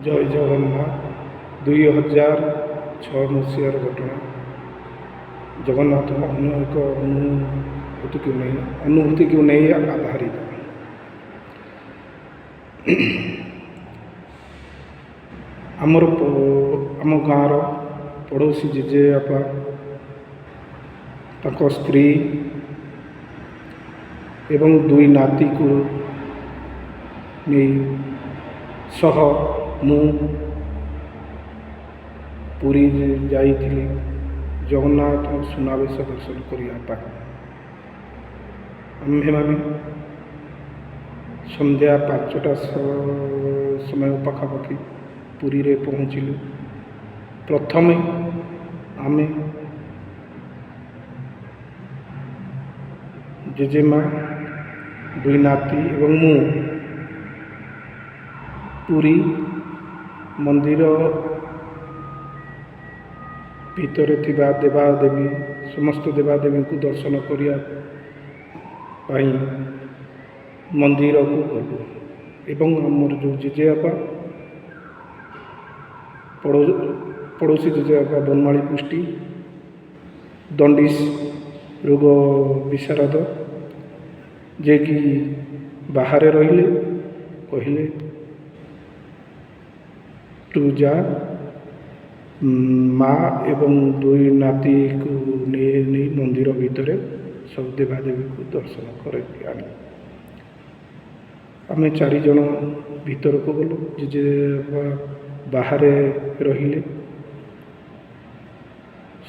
ଜୟ ଜଗନ୍ନାଥ। 2006 ମସିହାର ଘଟଣା। ଜଗନ୍ନାଥଙ୍କ ଅନ୍ୟ ଏକ ଅନୁଭୂତିକୁ ନେଇ ଆଧାରିତ। ଆମ ଗାଁର ପଡ଼ୋଶୀ ଜେଜେବାପା, ତାଙ୍କ ସ୍ତ୍ରୀ ଏବଂ 2 ନାତିକୁ ନେଇ ସହ ମୁଁ ପୁରୀ ଯାଇଥିଲି ଜଗନ୍ନାଥ ସୁନାବେଶ ଦର୍ଶନ କରିବା ପାଇଁ। ଆମ୍ଭେମାନେ ସନ୍ଧ୍ୟା 5ଟା ସମୟ ପାଖାପାଖି ପୁରୀରେ ପହଞ୍ଚିଲୁ। ପ୍ରଥମେ ଆମେ ଜେଜେମା, 2 ନାତି ଏବଂ ମୁଁ ପୁରୀ ମନ୍ଦିର ଭିତରେ ଥିବା ଦେବାଦେବୀ, ସମସ୍ତ ଦେବାଦେବୀଙ୍କୁ ଦର୍ଶନ କରିବା ପାଇଁ ମନ୍ଦିରକୁ ଗଲୁ ଏବଂ ଆମର ଯେଉଁ ଜେଜେବାପା, ପଡ଼ୋଶୀ ଜେଜେବାପା ବନମାଳୀ ପୃଷ୍ଟି, ଦଣ୍ଡିସ୍ ରୋଗ ବିଶାରଦ, ଯିଏକି ବାହାରେ ରହିଲେ, କହିଲେ ତୁ ଯା ମା ଏବଂ 2 ନାତିକୁ ନେଇ ମନ୍ଦିର ଭିତରେ ସବୁ ଦେବାଦେବୀକୁ ଦର୍ଶନ କରିକି ଆଣି। ଆମେ 4 ଜଣ ଭିତରକୁ ଗଲୁ। ଜେଜେବାପା ବାହାରେ ରହିଲେ।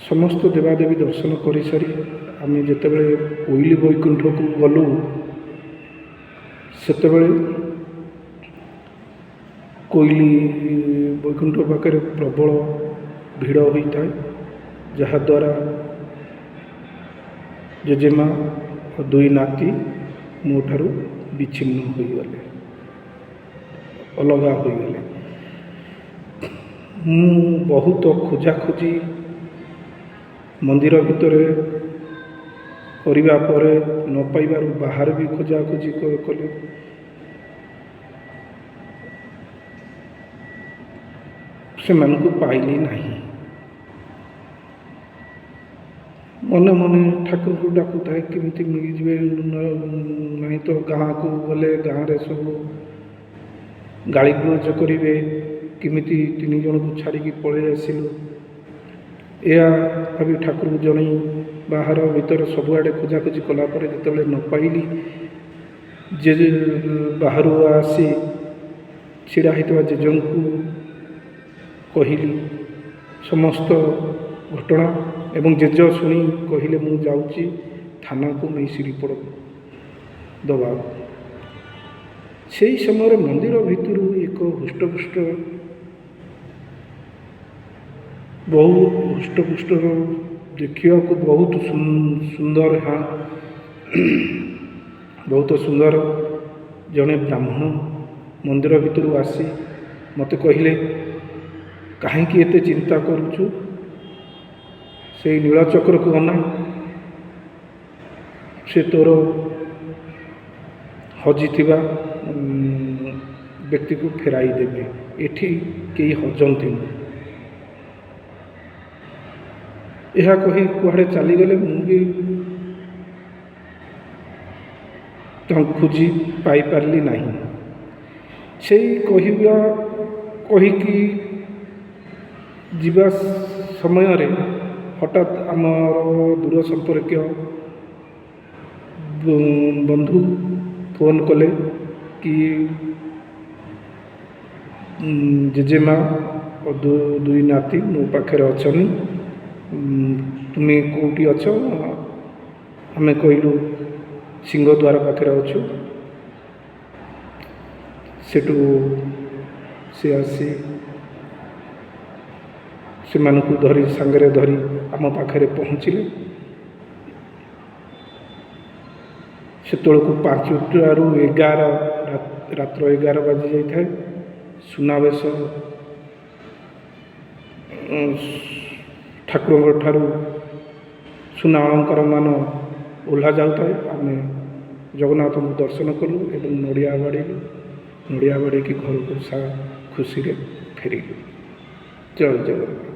ସମସ୍ତ ଦେବାଦେବୀ ଦର୍ଶନ କରିସାରି ଆମେ ଯେତେବେଳେ କୋଇଲି ବୈକୁଣ୍ଠକୁ ଗଲୁ, ସେତେବେଳେ କୋଇଲି ବୈକୁଣ୍ଠ ପାଖରେ ପ୍ରବଳ ଭିଡ଼ ହୋଇଥାଏ, ଯାହାଦ୍ୱାରା ଜେଜେମା ଓ 2 ନାତି ମୋ ଠାରୁ ବିଚ୍ଛିନ୍ନ ହୋଇଗଲେ, ଅଲଗା ହୋଇଗଲେ। ମୁଁ ବହୁତ ଖୋଜାଖୋଜି ମନ୍ଦିର ଭିତରେ କରିବା ପରେ ନ ପାଇବାରୁ ବାହାରେ ବି ଖୋଜାଖୋଜି କଲେ। ସେମାନଙ୍କୁ ପାଇଲି ନାହିଁ। ମନେ ମନେ ଠାକୁରଙ୍କୁ ଡାକୁଥାଏ କେମିତି ମିଳିଯିବେ, ନାହିଁ ତ ଗାଁକୁ ଗଲେ ଗାଁରେ ସବୁ ଗାଳିଗୁଲଜ କରିବେ, କେମିତି 3 ଜଣଙ୍କୁ ଛାଡ଼ିକି ପଳେଇ ଆସିଲୁ। ଏହା ଭାବି ଠାକୁରଙ୍କୁ ଜଣେଇ ବାହାର ଭିତରେ ସବୁଆଡ଼େ ଖୋଜାଖୋଜି କଲା ପରେ ଯେତେବେଳେ ନ ପାଇଲି, ବାହାରୁ ଆସି ଛିଡ଼ା ହୋଇଥିବା ଜେଜେଙ୍କୁ କହିଲି ସମସ୍ତ ଘଟଣା ଏବଂ ଜେଜ ଶୁଣି କହିଲେ ମୁଁ ଯାଉଛି ଥାନାକୁ ମିସ୍ ରିପୋର୍ଟ ଦେବାକୁ। ସେହି ସମୟରେ ମନ୍ଦିର ଭିତରୁ ଏକ ହୃଷ୍ଟପୁଷ୍ଟ ଦେଖିବାକୁ ବହୁତ ସୁନ୍ଦର ଜଣେ ବ୍ରାହ୍ମଣ ମନ୍ଦିର ଭିତରୁ ଆସି ମୋତେ କହିଲେ, କାହିଁକି ଏତେ ଚିନ୍ତା କରୁଛୁ? ସେଇ ନୀଳଚକ୍ରକୁ ଅନା, ସେ ତୋର ହଜିଥିବା ବ୍ୟକ୍ତିକୁ ଫେରାଇ ଦେବେ। ଏଠି କେହି ହଜନ୍ତିନି। ଏହା କହି କୁଆଡ଼େ ଚାଲିଗଲେ। ମୁଁ ବି ତାଙ୍କୁ ଖୋଜି ପାଇପାରିଲି ନାହିଁ। ସେଇ କହିକି ଯିବା ସମୟରେ ହଠାତ୍ ଆମର ଦୂର ସମ୍ପର୍କୀୟ ବନ୍ଧୁ ଫୋନ୍ କଲେ କି ଜେଜେମା ଓ 2 ନାତି ମୋ ପାଖରେ ଅଛନ୍ତି, ତୁମେ କେଉଁଠି ଅଛ? ଆମେ କହିଲୁ ସିଂହଦ୍ୱାର ପାଖରେ ଅଛୁ। ସେଠୁ ସେ ଆସି ସେମାନଙ୍କୁ ସାଙ୍ଗରେ ଧରି ଆମ ପାଖରେ ପହଞ୍ଚିଲେ। ସେତେବେଳକୁ 5ଟାରୁ 11 ରାତ୍ର 11 ବାଜି ଯାଇଥାଏ। ସୁନାବେଶ ଠାକୁରଙ୍କ ଠାରୁ ସୁନା ଅଳଙ୍କାର ମାନ ଓହ୍ଲା ଯାଉଥାଏ। ଆମେ ଜଗନ୍ନାଥଙ୍କୁ ଦର୍ଶନ କଲୁ ଏବଂ ନଡ଼ିଆ ବାଡ଼େଇଲୁ। ନଡ଼ିଆ ବାଡ଼େଇକି ଘରକୁ ଖୁସିରେ ଫେରିଲୁ। ଜୟ ଜଗନ୍ନାଥ।